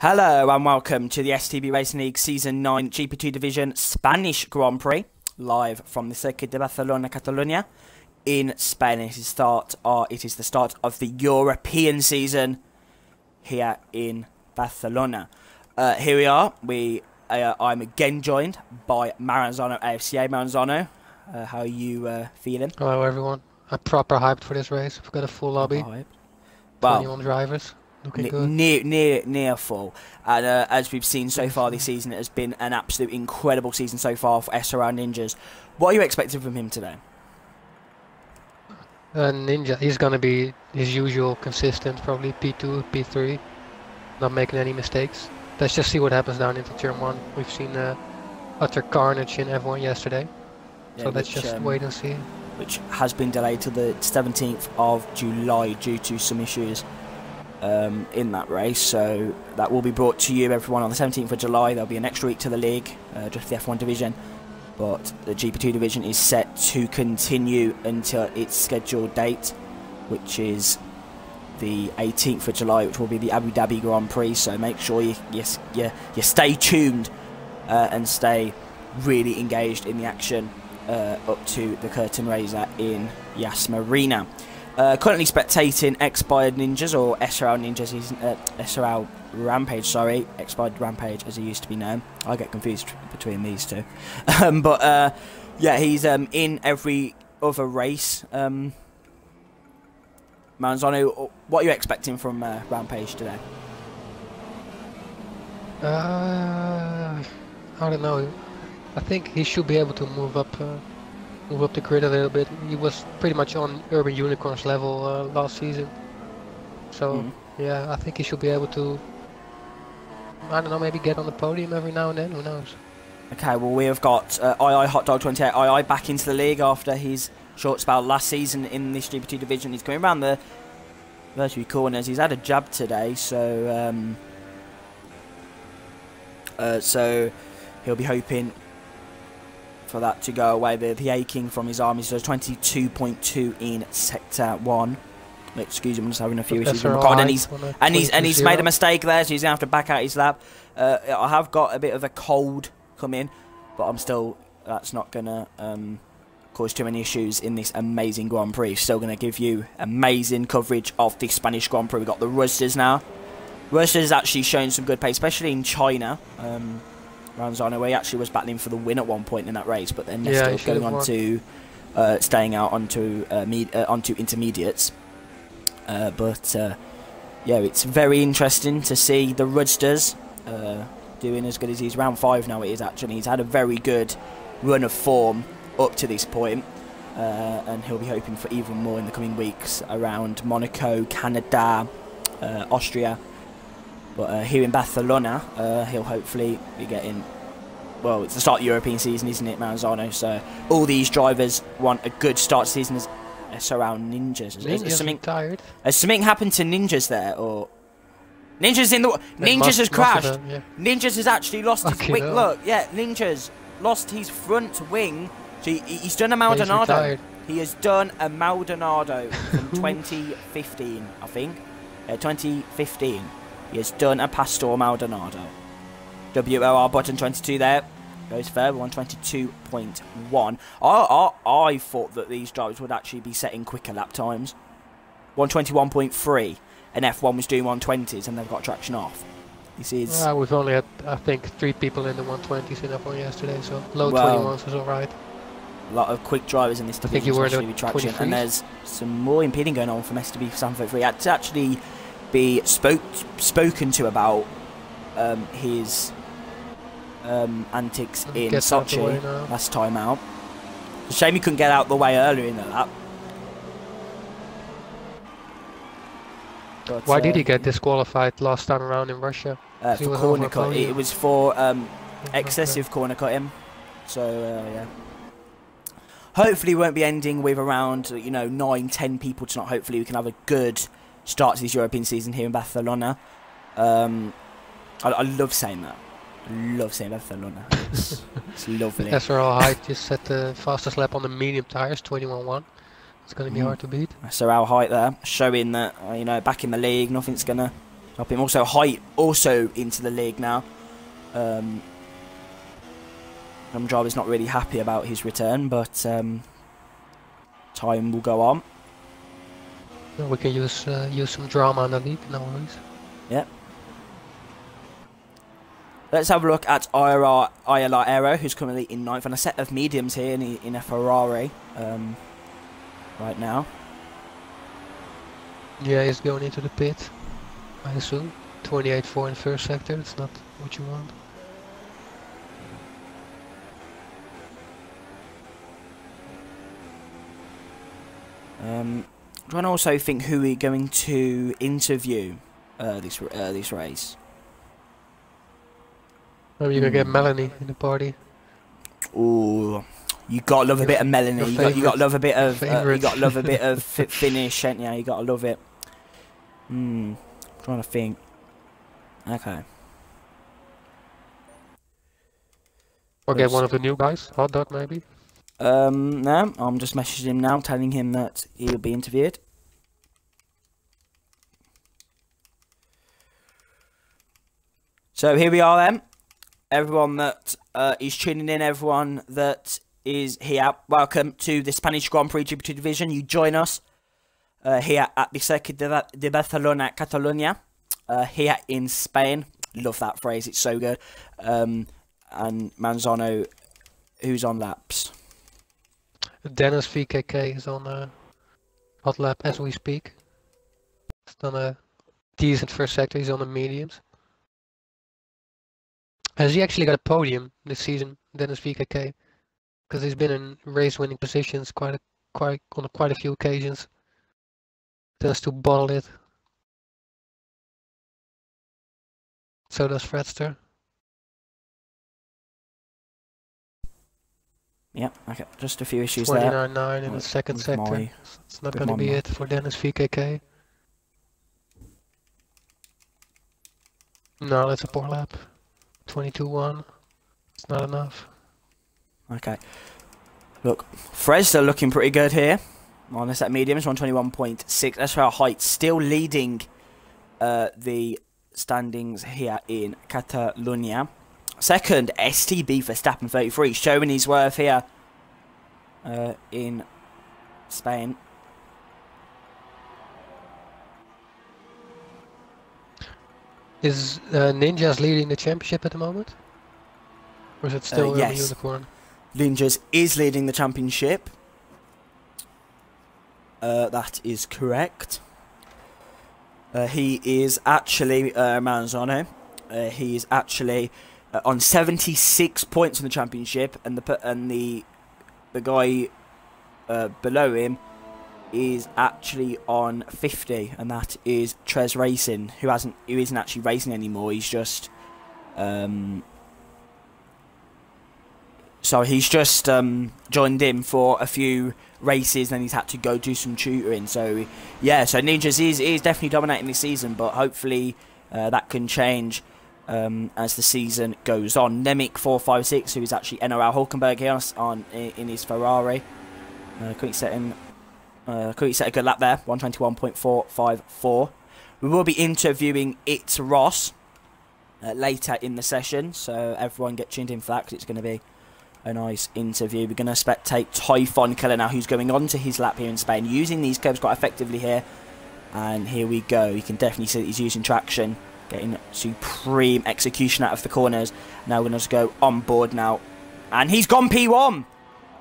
Hello and welcome to the STB Racing League Season 9 GP2 Division Spanish Grand Prix, live from the Circuit de Barcelona, Catalonia, in Spain. It is the start of the European season here in Barcelona. Here we are. I'm again joined by Maranzano AFCA. Maranzano, how are you feeling? Hello everyone. I'm proper hyped for this race. We've got a full lobby. 21 drivers. Looking good. Near full. And as we've seen so far this season, it has been an absolute incredible season so far for SRL Ninjas. What are you expecting from him today? Ninja, he's going to be his usual consistent, probably P2, P3, not making any mistakes. Let's just see what happens down into turn 1. We've seen utter carnage in F1 yesterday. Yeah, so let's just wait and see. Which has been delayed to the 17th of July due to some issues in that race, so that will be brought to you, everyone, on the 17th of July. There'll be an extra week to the league, just the F1 division, but the GP2 division is set to continue until its scheduled date, which is the 18th of July, which will be the Abu Dhabi Grand Prix. So make sure you stay tuned and stay really engaged in the action up to the curtain raiser in Yas Marina. Currently spectating Expired Ninjas, or SRL Ninjas, SRL Rampage, sorry, Expired Rampage as he used to be known. I get confused between these two. Yeah, he's in every other race. Manzano, what are you expecting from Rampage today? I don't know. I think he should be able to move up the grid a little bit. He was pretty much on Urban Unicorns level last season. So yeah, I think he should be able to, I don't know, maybe get on the podium every now and then, who knows. Okay, well, we have got II Hot Dog 28 II back into the league after his short spell last season in this GP2 division. He's going around the virtual corners. He's had a jab today, so so he'll be hoping for that to go away. The aching from his arm. He does 22.2 in sector 1. Excuse me, I'm just having a few issues with my card, and he's made a mistake there, so he's gonna have to back out his lap. I have got a bit of a cold coming, but I'm still, that's not gonna cause too many issues in this amazing Grand Prix. Still gonna give you amazing coverage of the Spanish Grand Prix. We've got the Roosters now. Roosters actually showing some good pace, especially in China. Ranzano, where he actually was battling for the win at one point in that race, but then they're still going on to staying out onto intermediates. Yeah, it's very interesting to see the Roosters doing as good as he's. Round 5 now it is, actually. He's had a very good run of form up to this point, and he'll be hoping for even more in the coming weeks around Monaco, Canada, Austria. But here in Barcelona, he'll hopefully be getting, well, it's the start of the European season, isn't it, Maranzano? So all these drivers want a good start to the season as SRL Ninjas. Has something happened to Ninjas there, or Ninjas in the Ninjas has crashed? Ninjas has actually lost his wing. Look, yeah, Ninjas lost his front wing. So he's done a Maldonado. He has done a Maldonado from 2015, I think. 2015. He has done a Pastor Maldonado. WOR button 22 there. Goes further, 122.1. I thought that these drivers would actually be setting quicker lap times. 121.3. And F1 was doing 120s and they've got traction off. This is... we've only had, I think, 3 people in the 120s in F1 yesterday, so low 21s was alright. A lot of quick drivers in this division, especially with traction. And there's some more impeding going on from STB for Sanford 3. Had to actually be spoken to about his antics in Sochi last time out. It's a shame he couldn't get out the way earlier in the lap. But, why did he get disqualified last time around in Russia? For corner cut. It was for excessive corner cutting. So yeah. Hopefully, we won't be ending with around 9-10 people tonight. Hopefully, we can have a good start to this European season here in Barcelona. I love saying that. I love saying Barcelona. It's lovely. SRL Height just set the fastest lap on the medium tyres, 21.1. It's going to be hard to beat. SRL Height there, showing that back in the league, nothing's gonna Help him. Also, Height also into the league now. Some driver's not really happy about his return, but time will go on. We can use some drama in the league, no worries. Yep. Let's have a look at ILR Aero, who's currently in 9th, and a set of mediums here in a Ferrari right now. Yeah, he's going into the pit, I assume. 28.4 in first sector, it's not what you want. I'm trying to also think who we're going to interview this race. Maybe you can get Melanie in the party. Ooh, you gotta love a bit of Melanie. You got to love a bit of you got to love a bit of finish, ain't you? You got to love it. Trying to think. Okay. Or get one of the new guys, Hot Dog maybe. No, I'm just messaging him now, telling him that he'll be interviewed. So here we are then. Everyone that is tuning in, everyone that is here, welcome to the Spanish Grand Prix GP2 division. You join us here at the Circuit de Barcelona, Catalonia, here in Spain. Love that phrase, it's so good. And Manzano, who's on laps? Dennis VKK is on hot lap as we speak. He's done a decent first sector, he's on the mediums. Has he actually got a podium this season, Dennis VKK? Because he's been in race-winning positions on quite a few occasions. Tends to bottle it. So does Fredster. Yeah, okay, just a few issues there. 29.9 in the second sector. It's not going to be it for Dennis VKK. No, that's a poor lap. 22.1. It's not enough. Okay. Look, Fredster looking pretty good here. On the set mediums, 121.6. That's our height. Still leading the standings here in Catalonia. Second, STB for Verstappen 33, showing his worth here in Spain. Is Ninjas leading the championship at the moment? Or is it still yes. Unicorn? Ninjas is leading the championship. That is correct. He is actually Manzano. He is actually on 76 points in the championship, and the guy below him is actually on 50, and that is Trez Racing, who isn't actually racing anymore. He's just so he's just joined in for a few races, then he's had to go do some tutoring. So yeah, so Ninjas is definitely dominating this season, but hopefully that can change as the season goes on. Nemik 456, who is actually NRL Hulkenberg here in his Ferrari, couldn't set a good lap there, 121.454. We will be interviewing It's Ross later in the session, so everyone get tuned in for that, because it's going to be a nice interview. We're going to spectate Typhon Killer now, who's going on to his lap here in Spain, using these curves quite effectively here. And here we go. You can definitely see that he's using traction, getting supreme execution out of the corners. Now we're going to just go on board now. And he's gone P1.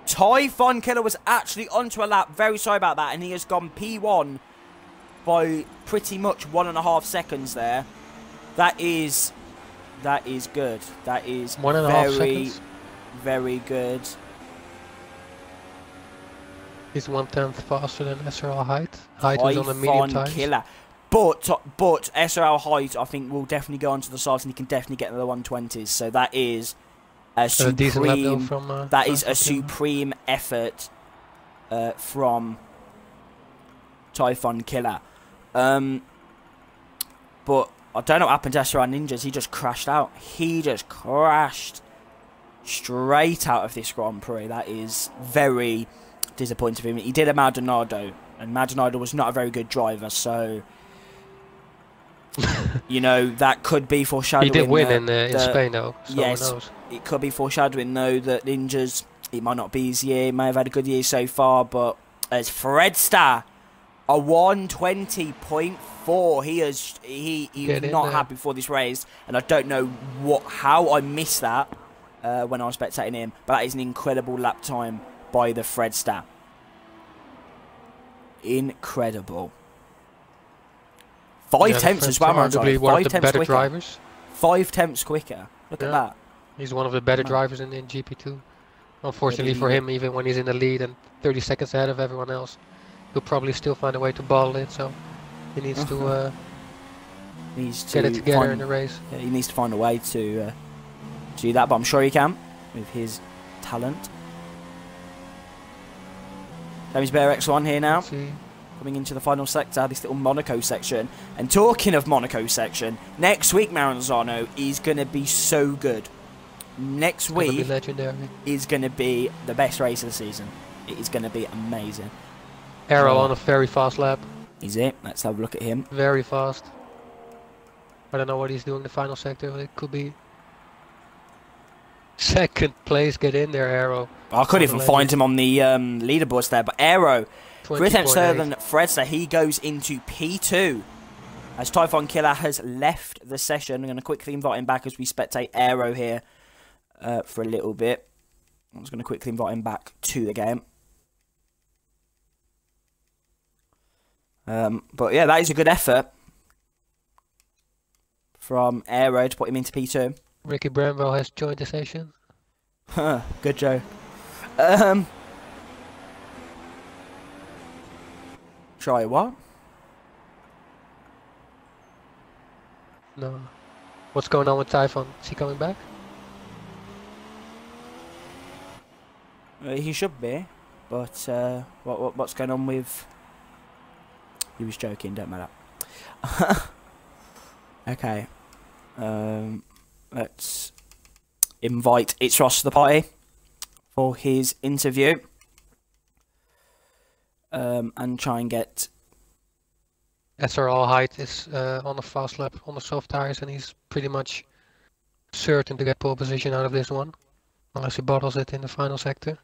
Typhon Killer was actually onto a lap. Very sorry about that. And he has gone P1 by pretty much 1.5 seconds there. That is good. That is 1.5 seconds. Very good. He's 1/10 faster than SRL Height. Height is on the medium tires. Killer. But SRL Height, I think, will definitely go onto the sides, and he can definitely get to the 120s. So that is a supreme. That is a supreme effort from Typhon Killer. But I don't know what happened to SRL Ninjas. He just crashed out. He just crashed straight out of this Grand Prix. That is very disappointing for him. He did a Maldonado, and Maldonado was not a very good driver, so You know, that could be foreshadowing. He did win in Spain, though. So yes, who knows? it could be foreshadowing, though, that Ninja's, it might not be his year. He may have had a good year so far, but as Fredster, a 120.4. He's not happy before this race, and I don't know how I missed that when I was spectating him. But that is an incredible lap time by the Fredster. Incredible. 5 tenths as well, man. 5 tenths quicker. Drivers. 5 tenths quicker. Look at that. He's one of the better drivers in GP2. Unfortunately for him, even when he's in the lead and 30 seconds ahead of everyone else, he'll probably still find a way to bottle it. So he needs to get it together in the race. Yeah, he needs to find a way to do that, but I'm sure he can with his talent. James Bear X1 here now. Coming into the final sector, this little Monaco section. And talking of Monaco section, next week, Maranzano, is going to be so good. Next week is going to be the best race of the season. It is going to be amazing. Arrow on a very fast lap. Is it? Let's have a look at him. Very fast. I don't know what he's doing in the final sector, but it could be second place. Get in there, Arrow. I couldn't even find him on the leaderboards there, but Arrow, 3 tenths further than Fredster, he goes into P2. As Typhon Killer has left the session, I'm going to quickly invite him back as we spectate Arrow here for a little bit. I'm just going to quickly invite him back to the game. But yeah, that is a good effort from Aero to put him into P2. Ricky Bramwell has joined the session. Good joke. Try what? No. What's going on with Typhon? Is he coming back? He should be, but what's going on with... He was joking, don't matter. Okay. Let's invite It's Ross to the party for his interview. And try and get... SRL height is on a fast lap on the soft tires, and he's pretty much certain to get pole position out of this one. Unless he bottles it in the final sector.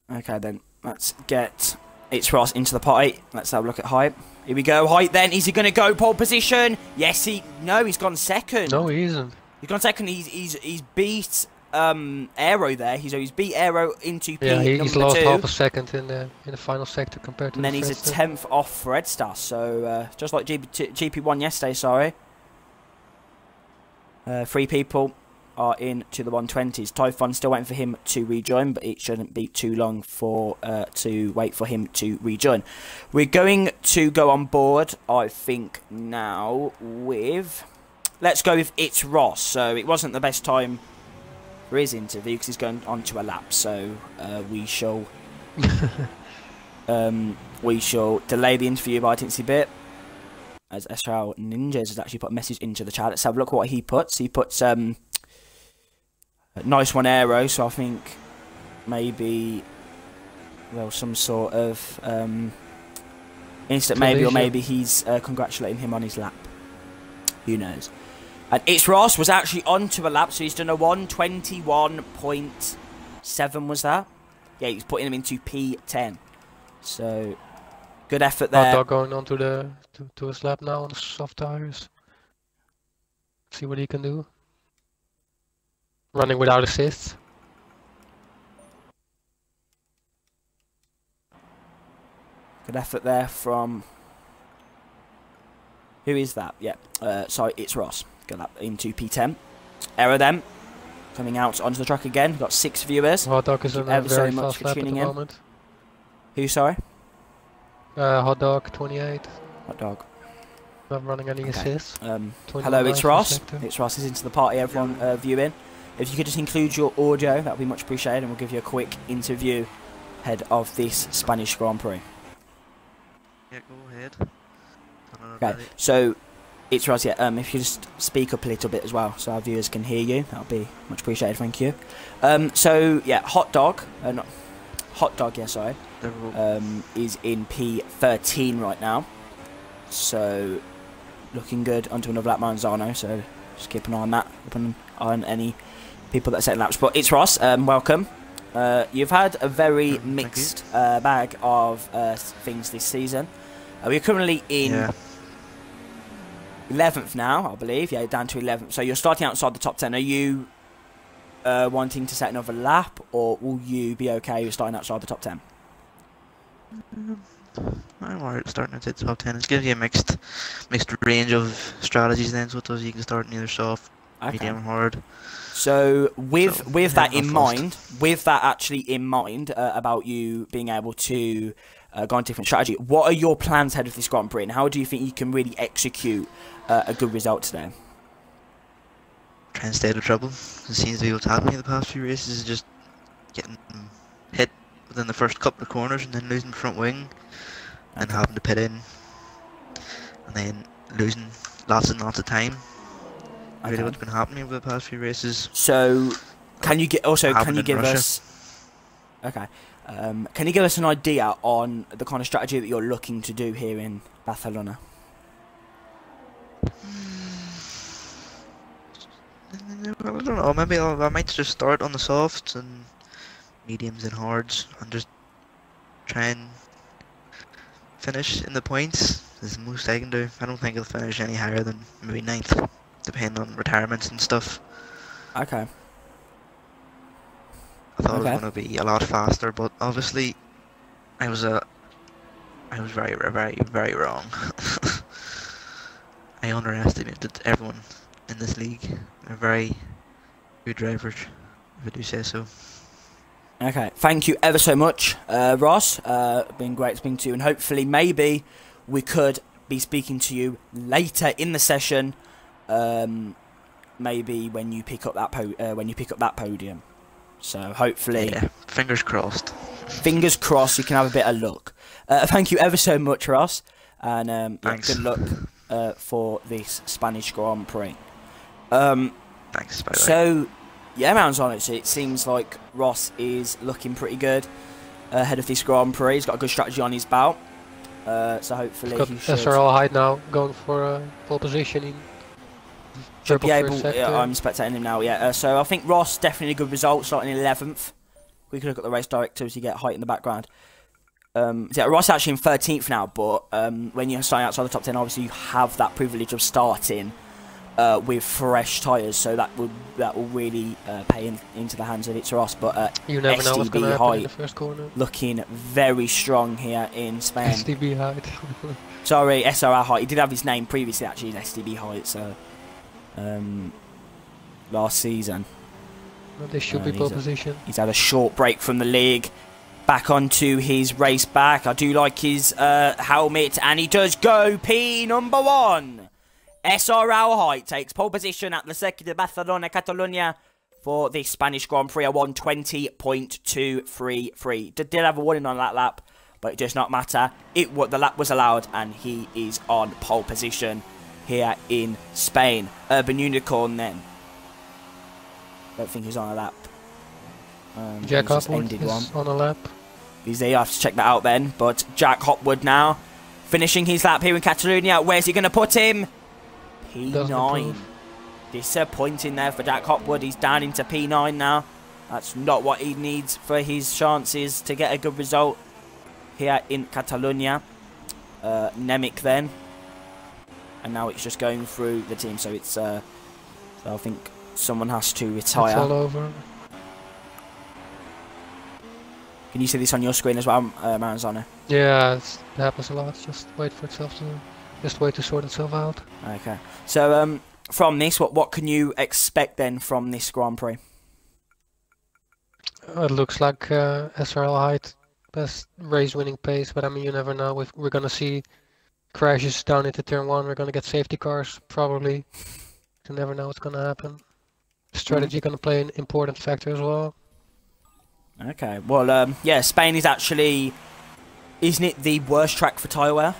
Okay then, let's get It's Ross into the party. Let's have a look at height. Here we go, height then. Is he going to go pole position? Yes, no, he's gone second. No, he isn't. He's gone second. He's beat Aero there. He's beat Aero into P. Yeah, he's lost half a second in the final sector compared to. And then he's a 10th off Fredster. So just like GP1 yesterday, sorry. 3 people are into the 120s. Typhon still waiting for him to rejoin, but it shouldn't be too long for to wait for him to rejoin. We're going to go on board, I think, now with... Let's go with It's Ross. So it wasn't the best time for his interview because he's going on to a lap. So we shall delay the interview by a teensy bit. As SRL Ninjas has actually put a message into the chat. Let's have a look at what he puts. He puts nice one Aero. So I think maybe some sort of instant maybe, or maybe he's congratulating him on his lap. Who knows? And It's Ross was actually onto a lap, so he's done a 121.7, was that? Yeah, he's putting him into P10. So, good effort there. Hot Dog going on to his lap now on the soft tires. See what he can do. Running without assists. Good effort there from... Who is that? Yeah, sorry, It's Ross. Got that into P10. Error then. Coming out onto the track again. Got 6 viewers. Hot Dog is on a very fast lap at the moment. Who, sorry? Hot Dog 28. Hot Dog. Not running any assists. Hello, It's Ross. It's Ross is into the party, everyone viewing. If you could just include your audio, that would be much appreciated, and we'll give you a quick interview ahead of this Spanish Grand Prix. Yeah, go ahead. Okay, so It's Ross, yeah, if you just speak up a little bit as well so our viewers can hear you, that would be much appreciated, thank you. So, yeah, Hot Dog, Hot Dog, yeah, sorry, They're all- is in P13 right now. So, looking good onto another lap Maranzano, so just keep an eye on that, keep an eye on any people that are setting laps. But it's Ross, welcome. You've had a very mixed bag of things this season. We're currently in 11th now, I believe. Yeah, down to 11th. So you're starting outside the top 10. Are you wanting to set another lap, or will you be okay with starting outside the top 10? I'm alright starting at the top 10. It gives you a mixed range of strategies then, so it does. You can start in either soft, medium, hard. So with that in mind, about you being able to go on different strategy, what are your plans ahead of this Grand Prix, and how do you think you can really execute a good result today? Try and stay out of trouble. It seems to be what's happening in the past few races, is just getting hit within the first couple of corners and then losing the front wing and having to pit in and then losing lots and lots of time. Really what's been happening over the past few races. So can you give us can you give us an idea on the kind of strategy that you're looking to do here in Barcelona? Well, I don't know, maybe I might just start on the softs and mediums and hards and just try and finish in the points. Is the most I can do. I don't think I'll finish any higher than maybe 9th, depending on retirements and stuff. Okay. I thought it was going to be a lot faster, but obviously I was very, very, very wrong. I underestimated everyone in this league. They're very good drivers, if I do say so. Okay, thank you ever so much, Ross. Been great speaking to you, and hopefully maybe we could be speaking to you later in the session. Maybe when you pick up that podium. So hopefully, yeah, fingers crossed. Fingers crossed, you can have a bit of luck. Thank you ever so much, Ross, and yeah, good luck for this Spanish Grand Prix. Thanks. By the way. So, yeah, Maranzano, it seems like Ross is looking pretty good ahead of this Grand Prix. He's got a good strategy on his belt. So hopefully he should... SRL Hyde now going for pole position in should be able. Yeah, I'm spectating him now. Yeah. So I think Ross definitely a good result, starting in 11th. We can look at the race director to get height in the background. Yeah, Ross actually in 13th now, but when you're starting outside the top 10, obviously you have that privilege of starting with fresh tyres, so that will really pay into the hands of it's Ross. But you never know what's going to happen in the height first corner. looking very strong here in Spain. STB height. Sorry, SRL height. He did have his name previously, actually, STB height. So last season. Well, this should be pole position. He's had a short break from the league. Back onto his race back. I do like his helmet, and he does go P number 1. SRL Height takes pole position at the Circuit de Barcelona, Catalonia for the Spanish Grand Prix. A 1:20.233. Did have a warning on that lap, but it does not matter. The lap was allowed, and he is on pole position here in Spain. Urban Unicorn then. Don't think he's on a lap. Jack Hopwood is on a lap. He's there, you have to check that out then. But Jack Hopwood now finishing his lap here in Catalonia. Where's he going to put him? P9. Disappointing there for Jack Hopwood. He's down into P9 now. That's not what he needs for his chances to get a good result here in Catalonia. Nemec then. And now it's just going through the team. So it's so I think someone has to retire. It's all over. Can you see this on your screen as well, Maranzano? Yeah, it happens a lot. Just wait for itself to... Just wait to sort itself out. Okay. So, from this, what can you expect then from this Grand Prix? It looks like SRL Height best race-winning pace, but I mean, you never know. We're going to see crashes down into turn 1. We're going to get safety cars, probably. You never know what's going to happen. Strategy going to play an important factor as well. Okay. Well, yeah, Spain is actually... Isn't it the worst track for tyre wear?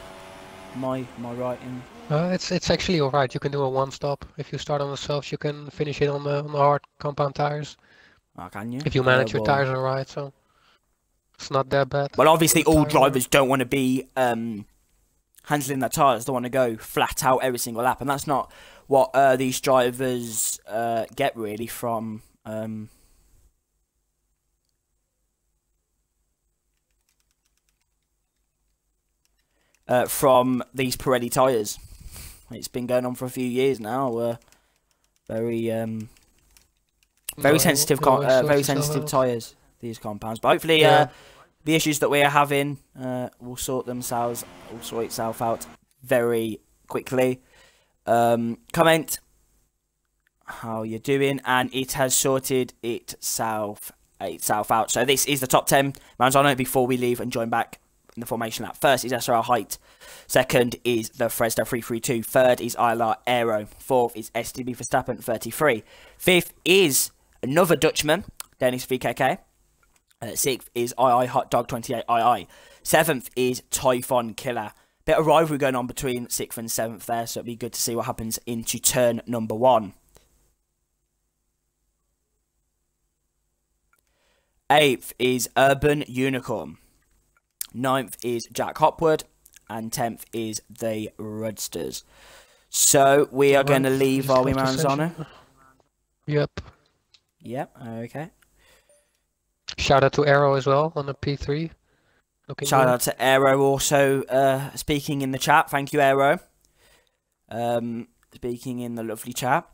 Am I right in? It's actually alright. You can do a one-stop. If you start on the softs, you can finish it on the hard compound tires. Oh, can you? If you manage your tires alright, so. It's not that bad. Well, obviously, all Tire drivers don't want to be handling their tyres. They want to go flat out every single lap, and that's not what these drivers get really from these Pirelli tyres. It's been going on for a few years now. Very sensitive tyres, these compounds. But hopefully, the issues that we are having will sort itself out very quickly. Comment how you're doing, and it has sorted itself out. So this is the top 10 Maranzano before we leave and join back in the formation lap. First is SRL Height. Second is the Fresno 332. Third is ILR Aero. Fourth is STB Verstappen 33. Fifth is another Dutchman, Dennis VKK. Sixth is II Hot Dog 28 II. Seventh is Typhon Killer. Bit of rivalry going on between 6th and 7th there, so it'll be good to see what happens into turn number 1. 8th is Urban Unicorn. 9th is Jack Hopwood. And 10th is the Rudsters. So we are going to leave, are we, Maranzano? Yep. Yep, okay. Shout out to Arrow as well on the P3. Shout out to Aero also speaking in the chat. Thank you, Aero. Speaking in the lovely chat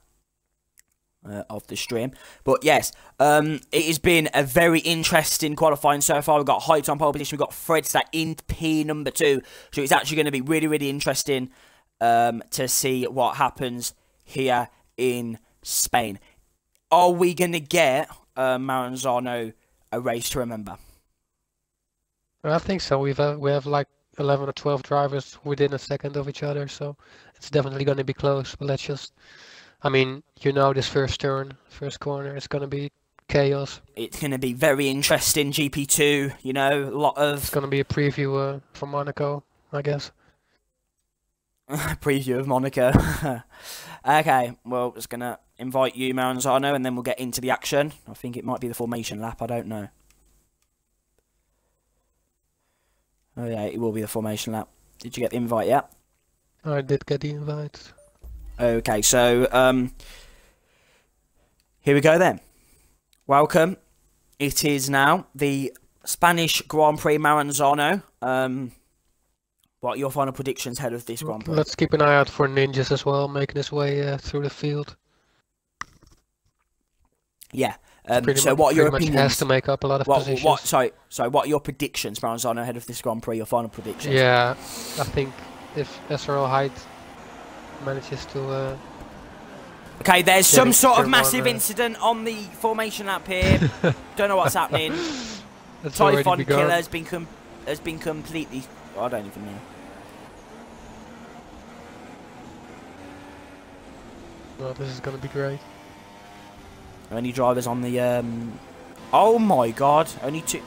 of the stream. But yes, it has been a very interesting qualifying so far. We've got Height on pole position. We've got Fredstad in P number 2. So it's actually going to be really, really interesting to see what happens here in Spain. Are we going to get Maranzano a race to remember? I think so. We have like 11 or 12 drivers within a second of each other, so it's definitely going to be close. But let's just, I mean, you know, this first turn, first corner, it's going to be chaos. It's going to be very interesting. GP2, you know, a lot of. It's going to be a preview for Monaco, I guess. Preview of Monaco. Okay, well, just going to invite you, Maranzano, and then we'll get into the action. I think it might be the formation lap. I don't know. Oh yeah, it will be the formation lap. Did you get the invite yet? I did get the invite. Okay, so here we go then. Welcome. It is now the Spanish Grand Prix Maranzano. What are your final predictions ahead of this Grand Prix? Let's keep an eye out for Ninjas as well, making his way through the field. Yeah. So what are your opinions? Has to make up a lot of positions. Sorry, what are your predictions, Maranzano, ahead of this Grand Prix? Your final predictions? Yeah, I think if SRL Height manages to. Okay, there's some sort of massive incident on the formation lap here. Don't know what's happening. Typhon Killer has been completely. I don't even know. Well, this is gonna be great. Only drivers on the oh my god, only 2.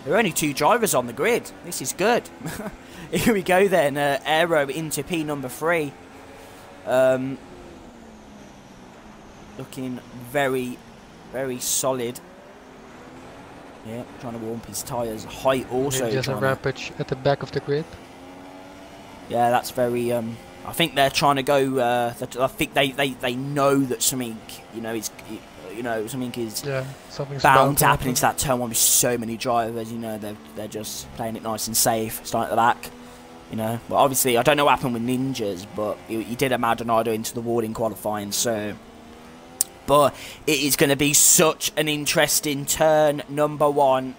There are only 2 drivers on the grid. This is good. Here we go then. Aero into P number 3. Looking very, very solid. Yeah, trying to warm up his tyres. Height also. Just a rampage at the back of the grid. Yeah, that's very. I think they're trying to go. I think they know that something, something is bound to happen into that turn 1 with so many drivers. You know, they're just playing it nice and safe, starting at the back. You know, but obviously I don't know what happened with Ninjas, but he did a Maldonado into the wall in qualifying. So, but it is going to be such an interesting turn number 1.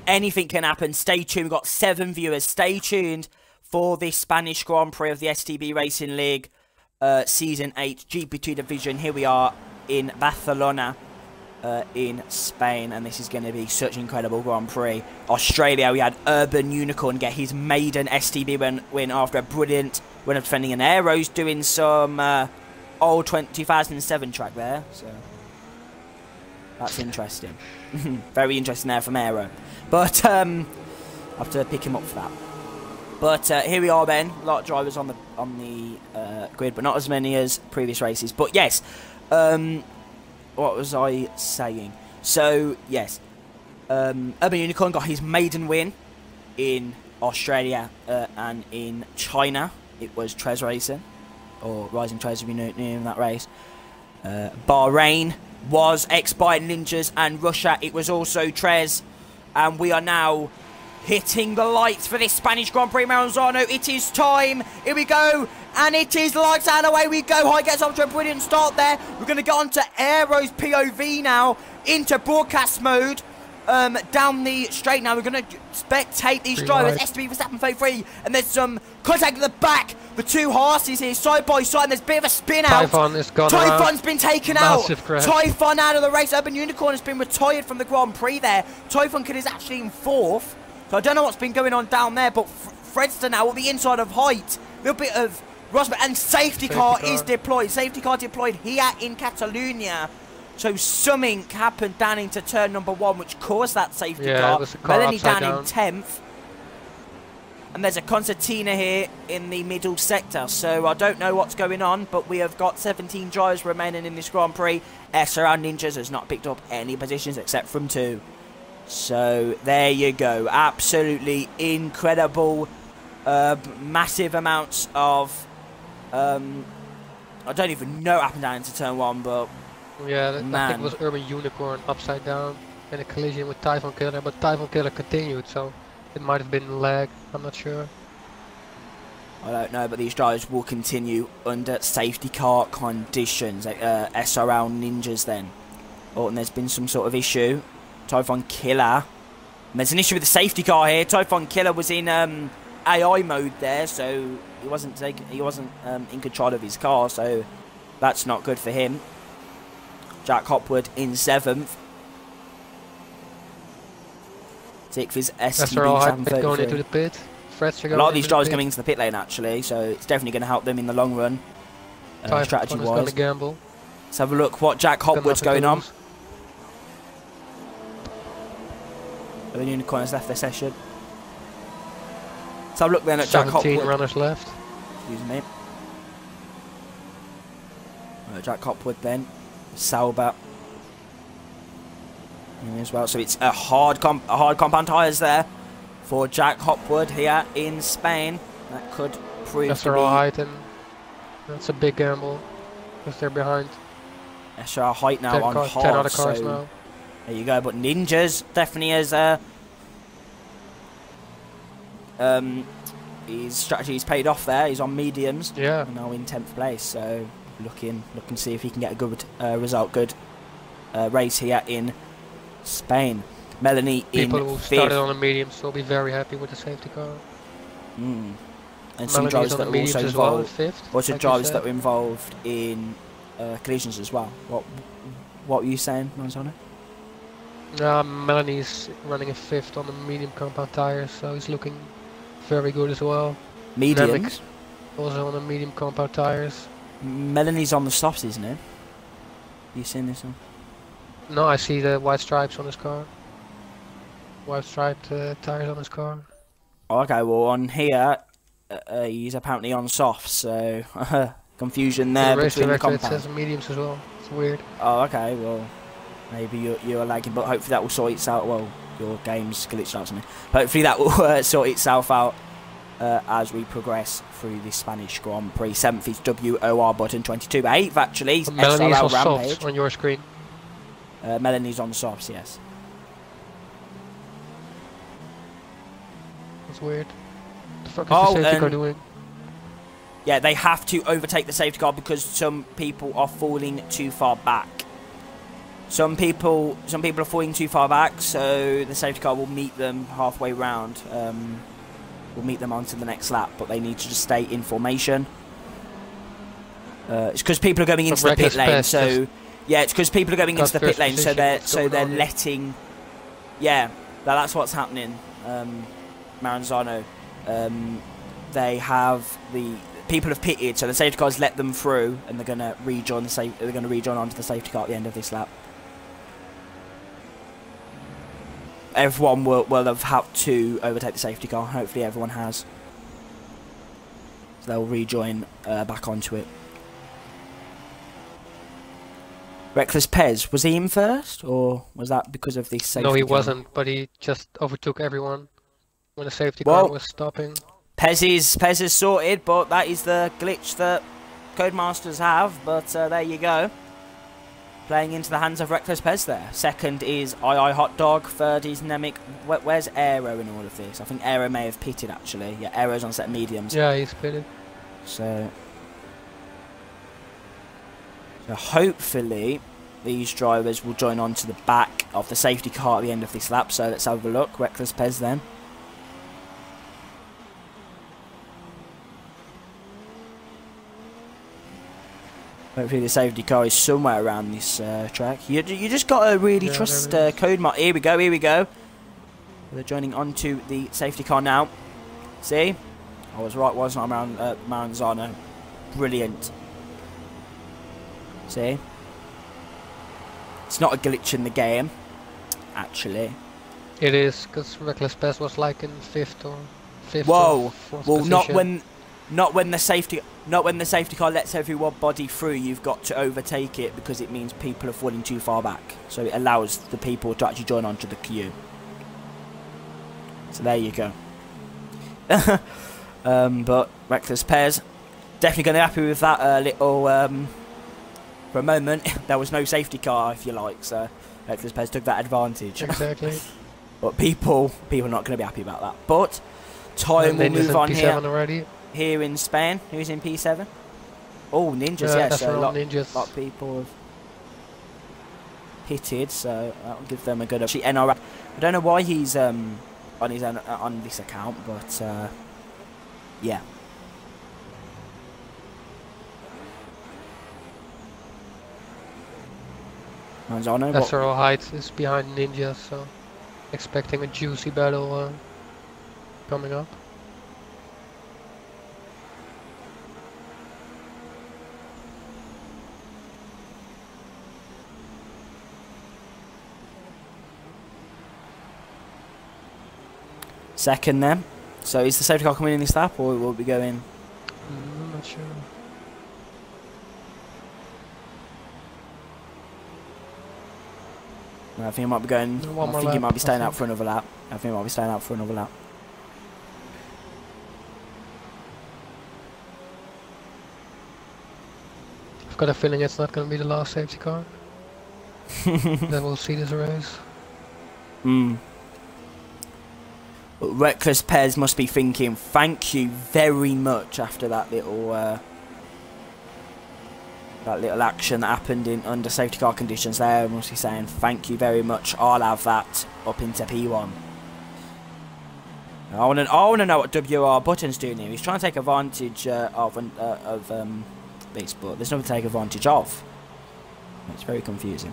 Anything can happen. Stay tuned. We've got 7 viewers. Stay tuned for this Spanish Grand Prix of the STB Racing League Season 8 GP2 Division. Here we are in Barcelona in Spain, and this is going to be such an incredible Grand Prix. Australia, we had Urban Unicorn get his maiden STB win after a brilliant win of defending an Aero's doing some old 2007 track there, so that's interesting. Very interesting there from Aero, but I have to pick him up for that. But here we are then, a lot of drivers on the grid, but not as many as previous races. But yes, what was I saying? So, yes. Urban Unicorn got his maiden win in Australia and in China. It was Trez Racing, or Rising Trez, if you know in that race. Bahrain was X-Bite Ninjas, and Russia, it was also Trez. And we are now hitting the lights for this Spanish Grand Prix Maranzano. It is time. Here we go. And it is lights out, away we go. High gets off to a brilliant start there. We're going to get on to Aero's POV now, into broadcast mode. Down the straight now. We're going to spectate these drivers. STB Verstappen 33. And there's some contact at the back. The two horses here side by side. And there's a bit of a spin out. Typhon is gone. Typhon's been taken Massive out. crash. Typhon out of the race. Urban Unicorn has been retired from the Grand Prix there. Typhon is actually in 4th. So I don't know what's been going on down there. But Fredster now will be inside of height. A little bit of Rosberg. And safety car is deployed. Safety car deployed here in Catalonia. So something happened down into turn number 1, which caused that safety car. Melanie down in 10th. And there's a concertina here in the middle sector. So I don't know what's going on, but we have got 17 drivers remaining in this Grand Prix. SRL Ninjas has not picked up any positions except from 2. So there you go. Absolutely incredible. Massive amounts of... I don't even know what happened down into turn 1, but... Yeah, I think it was Urban Unicorn upside down in a collision with Typhon Killer, but Typhon Killer continued, so it might have been lag, I'm not sure. I don't know, but these drivers will continue under safety car conditions. SRL Ninjas then. Oh, and there's been some sort of issue. Typhon Killer. And there's an issue with the safety car here. Typhon Killer was in AI mode there, so he wasn't in control of his car, so that's not good for him. Jack Hopwood in 7th. 6th is STB going into the pit. A lot of these drivers coming into the pit lane actually, so it's definitely going to help them in the long run. Strategy-wise. Gamble. Let's have a look what Jack Hopwood's going on. The Unicorn has left their session. Let's have a look then at Jack Hopwood. 17 runners left. Excuse me. Jack Hopwood then. Sauber as well, so it's a hard compound tyres there for Jack Hopwood here in Spain. That could prove to be height, and that's a big gamble because they're behind. SR height now on hard, 10 other cars now. There you go. But Ninjas definitely has his strategy's paid off there. He's on mediums. Yeah. And now in 10th place, so looking to see if he can get a good result, good race here in Spain. Melanie People in who 5th. started on a medium will be very happy with the safety car. And some drivers that were also involved, that were involved in collisions as well. What were you saying, Manzano? Melanie's running a 5th on the medium compound tires, so he's looking very good as well. Mediums? Also on the medium compound tires. Melanie's on the softs, isn't it? You seen this one? No, I see the white stripes on his car. White striped tires on his car. Okay, well on here, he's apparently on softs, so confusion there between the compounds. It says mediums as well. It's weird. Oh, okay, well maybe you're lagging, but hopefully that will sort itself out. Well, your game's glitched out something. Hopefully that will sort itself out as we progress through the Spanish Grand Prix. 7th is WOR button 22, 8th actually. Melanie's on Rampage. softs on your screen. Melanie's on softs, yes. That's weird. What the fuck is the safety car doing? Yeah, they have to overtake the safety car because some people are falling too far back. Some people are falling too far back, so the safety car will meet them halfway round. Will meet them onto the next lap, but they need to just stay in formation. It's because people are going into the pit lane, so yeah, it's because people are going into the pit lane, so they're letting. Yeah, that's what's happening. Maranzano, they have people have pitted, so the safety cars let them through, and they're going to rejoin onto the safety car at the end of this lap. Everyone will have had to overtake the safety car. Hopefully everyone has. So they'll rejoin back onto it. Reckless Pez, was he in first, or was that because of the safety No, he car? wasn't, but he just overtook everyone when the safety car was stopping. Pez is sorted, but that is the glitch that Codemasters have. But there you go. Playing into the hands of Reckless Pez there. Second is II Hot Dog. Third is Nemic. Where's Aero in all of this? I think Aero may have pitted, actually. Yeah, Aero's on set of mediums. Yeah, he's pitted. So hopefully these drivers will join on to the back of the safety car at the end of this lap. So let's have a look. Reckless Pez then. Hopefully the safety car is somewhere around this track. You just got to really trust Codemasters. Here we go, here we go. They're joining onto the safety car now. See? I was right, wasn't I, Maranzano? Brilliant. See? It's not a glitch in the game, actually. It is, because Reckless Pez was like in fifth or fourth well, position. not when the safety car lets everybody through. You've got to overtake it, because it means people are falling too far back. So it allows the people to actually join onto the queue. So there you go. But Reckless Pez, definitely going to be happy with that little. For a moment, there was no safety car, if you like. So Reckless Pez took that advantage. Exactly. But people are not going to be happy about that. But time will move on here. Already. Here in Spain, who's in P7? Oh, Ninjas, yeah. So a lot of people have pitted, so that'll give them a good. Actually, NR. I don't know why he's on his own, on this account, but yeah. SRO Heights is behind Ninja, so expecting a juicy battle coming up. Second then. So is the safety car coming in this lap, or will we go in? I'm not sure. I think he might be going. I think he might be staying out for another lap. I think he might be staying out for another lap. I've got a feeling it's not going to be the last safety car. Then we'll see this race. Reckless Pez must be thinking, thank you very much after that little action that happened in under safety car conditions there. Must be saying, thank you very much, I'll have that up into P1. I want to know what WR Button's doing here. He's trying to take advantage of this, but there's nothing to take advantage of. It's very confusing.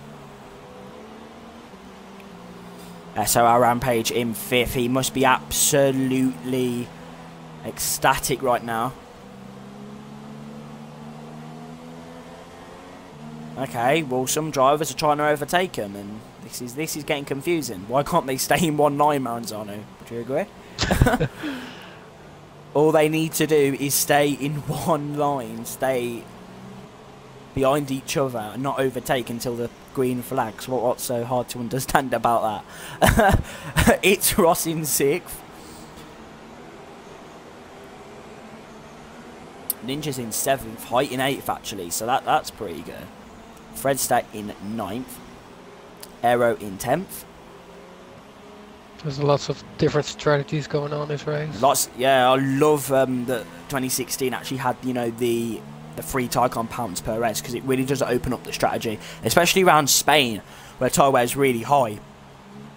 SOR Rampage in 5th. He must be absolutely ecstatic right now. Okay, well, some drivers are trying to overtake him, and this is getting confusing. Why can't they stay in one line, Maranzano? Would you agree? All they need to do is stay in one line, stay behind each other, and not overtake until the green flags. What's so hard to understand about that? It's Ross in 6th. Ninja's in 7th. Height in 8th, actually, so that's pretty good. Fredstack in 9th. Aero in 10th. There's lots of different strategies going on this race. Lots, yeah. I love that 2016 actually had, you know, the free tyre compounds per race, because it really does open up the strategy, especially around Spain where tyre wear is really high.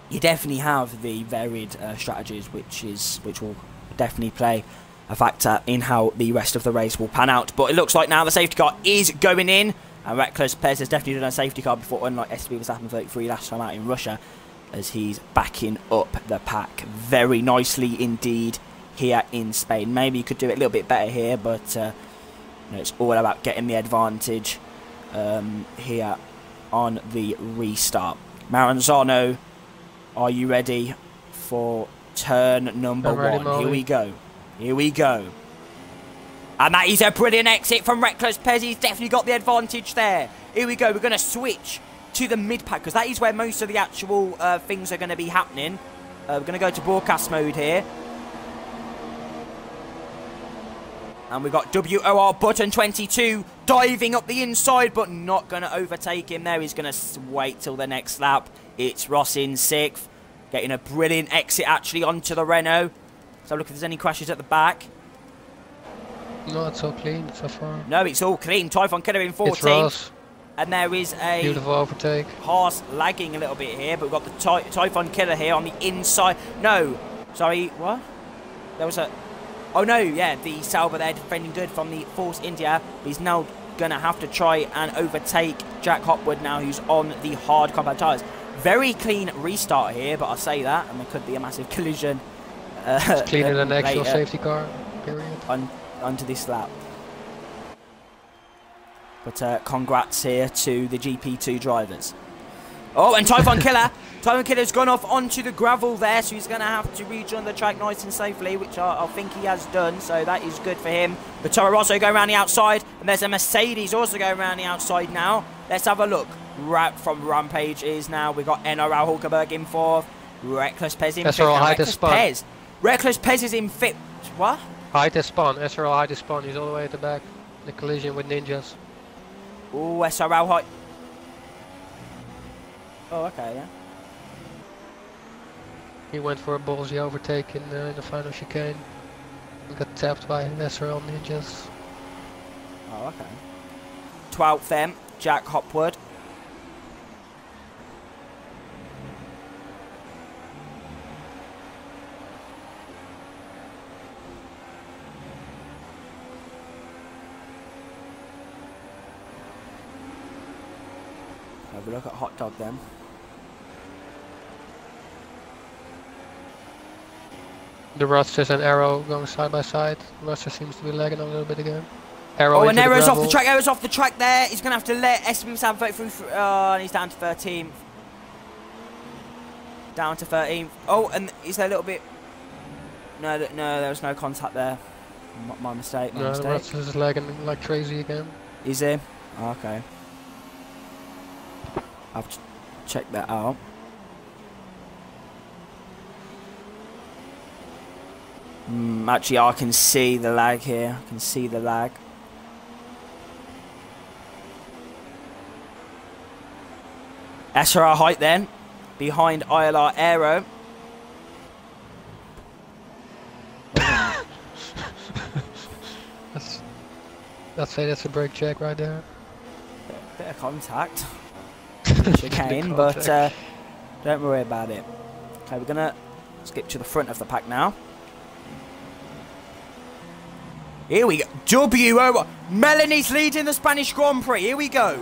You definitely have the varied strategies, which will definitely play a factor in how the rest of the race will pan out. But it looks like now the safety car is going in, and Reckless Pez has definitely done a safety car before, unlike STB Verstappen 33 last time out in Russia, as he's backing up the pack very nicely indeed here in Spain. Maybe you could do it a little bit better here, but you know, it's all about getting the advantage here on the restart. Maranzano, are you ready for turn number 1? Here we go. Here we go. And that is a brilliant exit from Reckless Pez. He's definitely got the advantage there. Here we go. We're going to switch to the mid-pack because that is where most of the actual things are going to be happening. We're going to go to broadcast mode here. And we've got WOR button 22 diving up the inside, but not going to overtake him there. He's going to wait till the next lap. It's Ross in 6th. Getting a brilliant exit actually onto the Renault. So look if there's any crashes at the back. No, it's all clean so far. No, it's all clean. Typhon Killer in 14th. It's Ross. And there is a beautiful overtake. Haas lagging a little bit here, but we've got the Typhon Killer here on the inside. No, sorry, what? There was a... Oh no, yeah, the Sauber there defending good from the Force India. He's now going to have to try and overtake Jack Hopwood now, who's on the hard compound tyres. Very clean restart here, but I'll say that, and there could be a massive collision. It's cleaner than an actual safety car, period. Onto this lap. But congrats here to the GP2 drivers. Oh, and Typhon Killer. Typhon Killer's gone off onto the gravel there, so he's going to have to rejoin the track nice and safely, which I think he has done, so that is good for him. The Toro Rosso going around the outside, and there's a Mercedes also going around the outside now. Let's have a look. Right from Rampage is now, we've got NRL Hulkenberg in 4th, Reckless Pez in 5th. Reckless Pez is in 5th. What? High to spawn, SRL high to spawn, he's all the way at the back. The collision with Ninjas. Oh, SRL high. Oh, okay, yeah. He went for a ballsy overtake in the final chicane. He got tapped by SRL Ninjas. Oh, okay. 12th then, Jack Hopwood. Have a look at Hot Dog then. The Rusters and Arrow going side by side. Ruster seems to be lagging a little bit again. Arrow oh, and Arrow's off the track. Arrow's off the track there. He's going to have to let STB stand through. And he's down to 13th. Down to 13th. Oh, and is there a little bit... No, there was no contact there. My mistake. My mistake. The Rusters is lagging like crazy again. Is he? Oh, okay. I'll have to check that out. Actually, I can see the lag here. I can see the lag. SRR height then, behind ILR Aero. Let's say that's a brake check right there. Bit of contact. Chicane, but don't worry about it. Okay, we're gonna skip to the front of the pack now. Here we go. WO. Melanie's leading the Spanish Grand Prix. Here we go.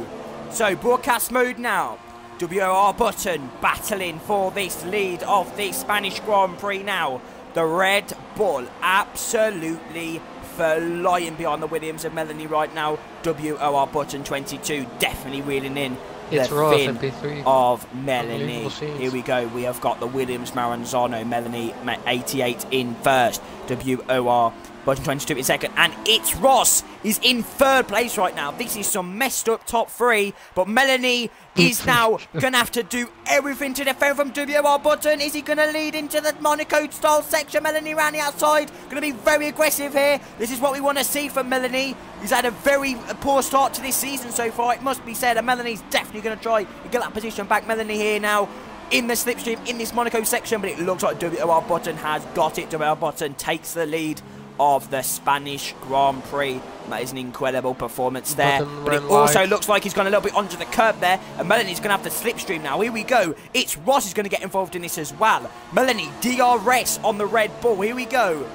So, broadcast mode now. WOR button battling for this lead of the Spanish Grand Prix now. The Red Bull absolutely flying behind the Williams of Melanie right now. WOR button 22 definitely reeling in it's the fin of Melanie. Here we go. We have got the Williams Maranzano. Melanie 88 in first. WOR button 22 in second, and it's Ross is in 3rd place right now. This is some messed up top 3, but Melanie is now gonna have to do everything to defend from WOR button. Is he gonna lead into the Monaco style section? Melanie around the outside, gonna be very aggressive here. This is what we want to see from Melanie. He's had a very poor start to this season so far, it must be said, and Melanie's definitely gonna try to get that position back. Melanie here now in the slipstream in this Monaco section, but it looks like WOR button has got it. WOR button takes the lead of the Spanish Grand Prix. That is an incredible performance there. But it also looks like he's gone a little bit onto the curb there, and Melanie's going to have the slipstream now. Here we go. It's Ross who's going to get involved in this as well. Melanie, DRS on the Red Bull. Here we go.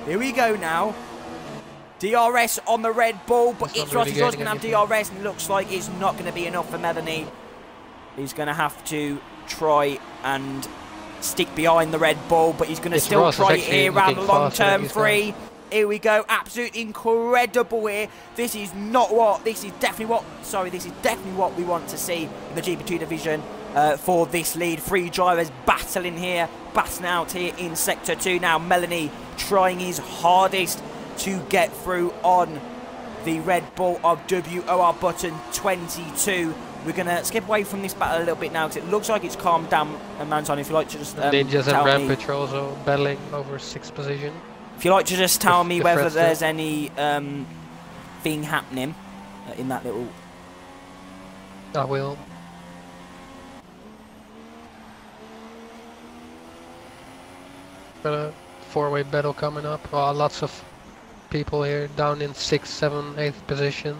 Here we go now. DRS on the Red Bull, but it's Ross who's also going to have DRS, and it looks like it's not going to be enough for Melanie. He's going to have to try and stick behind the Red Bull, but he's going to still try it here around the long-term 3. Here we go, absolutely incredible here. This is definitely what we want to see in the GP2 division for this lead. 3 drivers battling out here in Sector 2. Now Melanie trying his hardest to get through on the Red Bull of WOR button 22. We're going to skip away from this battle a little bit now because it looks like it's calmed down. Manton, if you like to just Ninjas and Rampage are also battling over 6th position. If you like to just tell me whether there's any thing happening in that little... I will. Got a 4-way battle coming up. Lots of people here down in 6th, 7th, 8th position.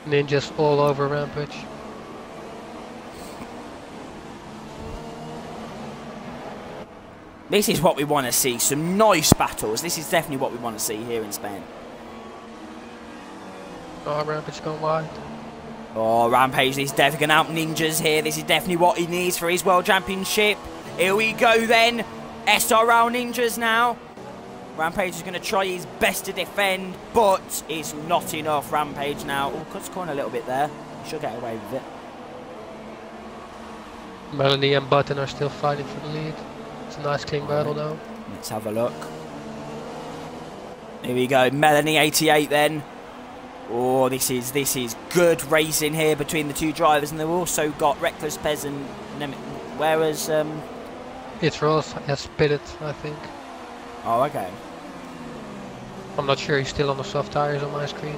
Ninjas all over Rampage. This is what we want to see. Some nice battles. This is definitely what we want to see here in Spain. Oh, Rampage going wide. Oh, Rampage is definitely going to out Ninjas here. This is definitely what he needs for his World Championship. Here we go then. SRL Ninjas now. Rampage is going to try his best to defend, but it's not enough. Rampage now. Oh, cuts corner a little bit there. He should get away with it. Melanie and Button are still fighting for the lead. It's a nice clean battle though. Let's have a look. Here we go. Melanie 88 then. Oh, this is good racing here between the two drivers, and they've also got Reckless Pez and whereas it's Ross has pitted, I think. Oh, okay. I'm not sure, he's still on the soft tires on my screen.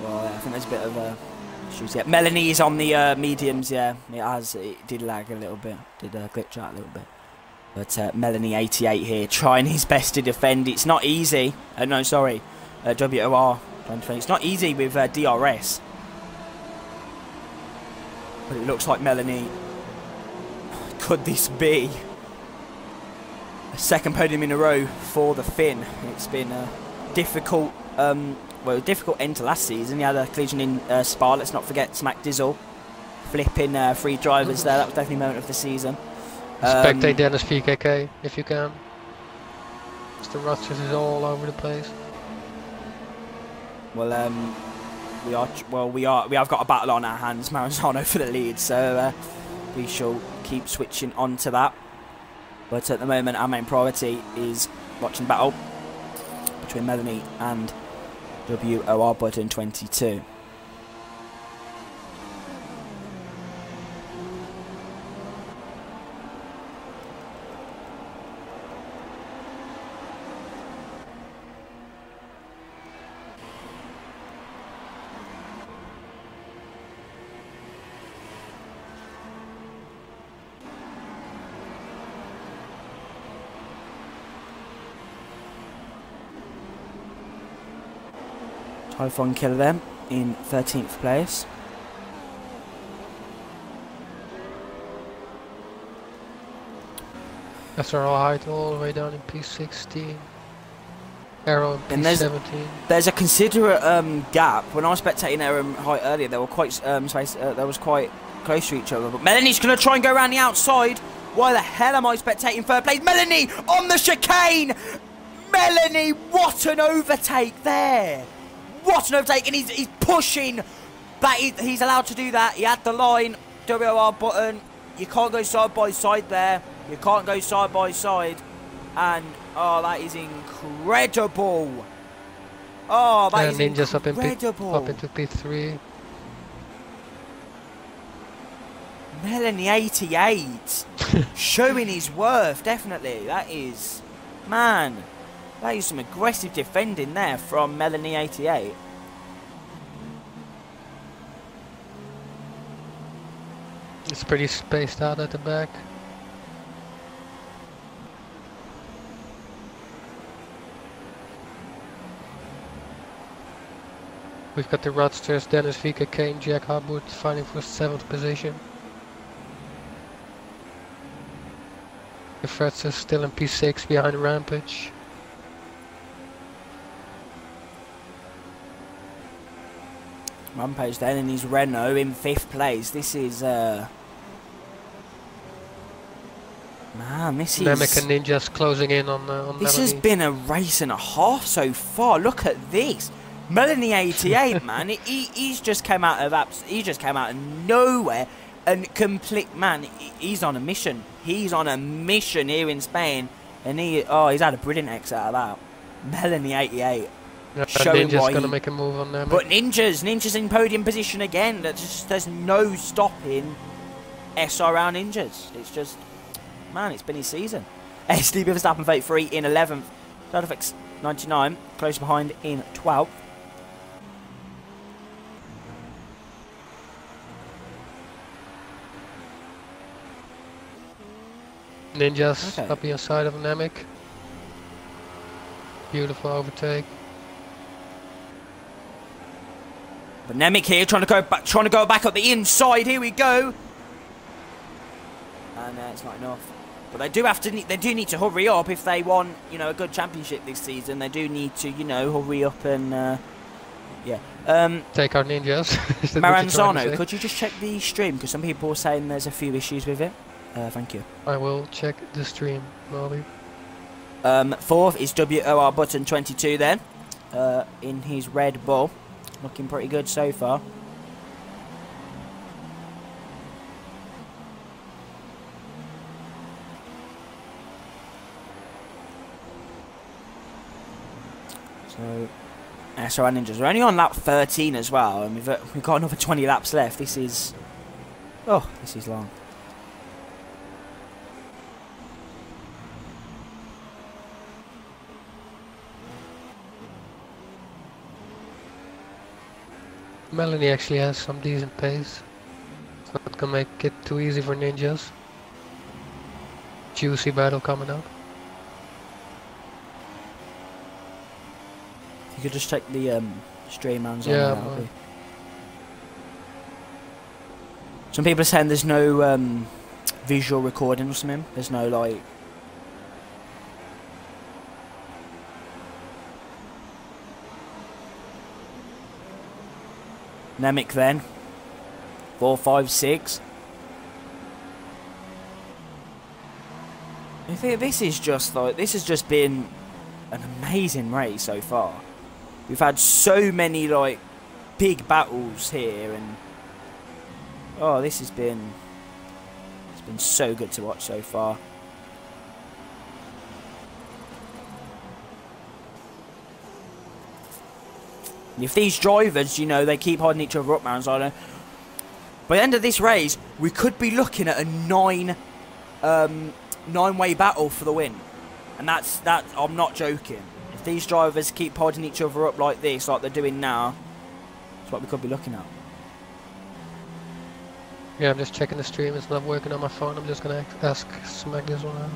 Well, yeah, I think there's a bit of issues yet. Melanie is on the mediums, yeah. It did lag a little bit, did glitch out a little bit. But Melanie 88 here, trying his best to defend. It's not easy. No, sorry, WOR. It's not easy with DRS. But it looks like Melanie. Could this be a second podium in a row for the Finn? It's been a difficult, difficult end to last season. He had a collision in Spa. Let's not forget Smack Dizzle flipping 3 drivers there. That was definitely a moment of the season. Spectate Dennis VKK if you can. Mr. Rogers is all over the place. Well, we have got a battle on our hands. Maranzano for the lead, so we shall keep switching on to that. But at the moment, our main priority is watching battle between Melanie and WOR button 22. Typhon Killer them in 13th place. SRL height all the way down in P16. Arrow in P17. There's a considerate gap. When I was spectating Arrow height earlier, they were quite quite close to each other. But Melanie's going to try and go around the outside. Why the hell am I spectating 3rd place? Melanie on the chicane. Melanie, what an overtake there. What an overtake, and he's pushing. That he's allowed to do that. He had the line, WOR button. You can't go side by side there. You can't go side by side. And, oh, that is incredible. Oh, that is Ninjas incredible. up into P3. Melanie 88. Showing his worth, definitely. That is, man. That is some aggressive defending there from Melanie 88. It's pretty spaced out at the back. We've got the Rodsters, Dennis VKK and Jack Harwood fighting for 7th position. The Frets is still in P6 behind Rampage. Rampage then, and he's Renault in 5th place. This is man, this is Namek and Ninjas closing in on this Melanie. has been a race and a half so far. Look at this. Melanie 88, man, he's just came out of nowhere and he's on a mission. He's on a mission here in Spain, and he's had a brilliant exit out of that. Melanie 88. Showing Ninja's gonna make a move on them. But Ninja's in podium position again. There's no stopping SRL Ninjas. It's just, man, it's been his season. STB Verstappen 33 in 11th. Perfect 99, close behind in 12th. Ninjas up the side of Namek. Beautiful overtake. But Nemec here trying to go back up the inside. Here we go. And it's not enough. But they do need to hurry up if they want, you know, a good championship this season. They do need to, you know, hurry up and yeah. Take our Ninjas. Maranzano, could you just check the stream, because some people are saying there's a few issues with it. Thank you. I will check the stream, Molly. Fourth is WOR Button 22 then, in his Red Bull. Looking pretty good so far. So, SRL Ninjas, we're only on lap 13 as well, and we've got another 20 laps left. This is long. Melanie actually has some decent pace. It's not gonna make it too easy for Ninjas. Juicy battle coming up. You could just check the stream hands yeah, on. Some people are saying there's no visual recording or something. There's no like. Nemec then. 4, 5, 6. I think this has just been an amazing race so far. We've had so many like big battles here, and oh, it's been so good to watch so far. If these drivers, you know, they keep holding each other up, man, so I don't know. By the end of this race, we could be looking at a nine-way battle for the win, and that's I'm not joking. If these drivers keep holding each other up like this, like they're doing now, that's what we could be looking at. Yeah, I'm just checking the stream. It's not working on my phone. I'm just gonna ask Smack this one out.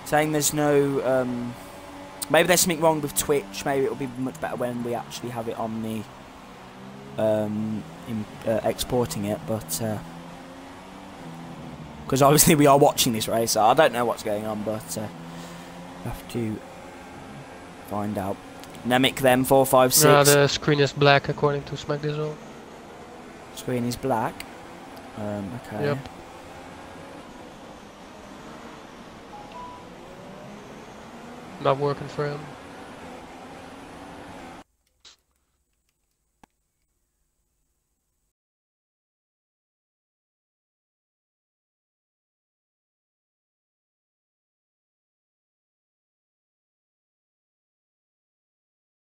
Saying there's no. Maybe there's something wrong with Twitch. Maybe it'll be much better when we actually have it on the exporting it, but because obviously we are watching this race, so I don't know what's going on, but have to find out. Nemec then 4, 5, 6. No, the screen is black according to Smack this one. Screen is black. Okay. Yep. Not working for him.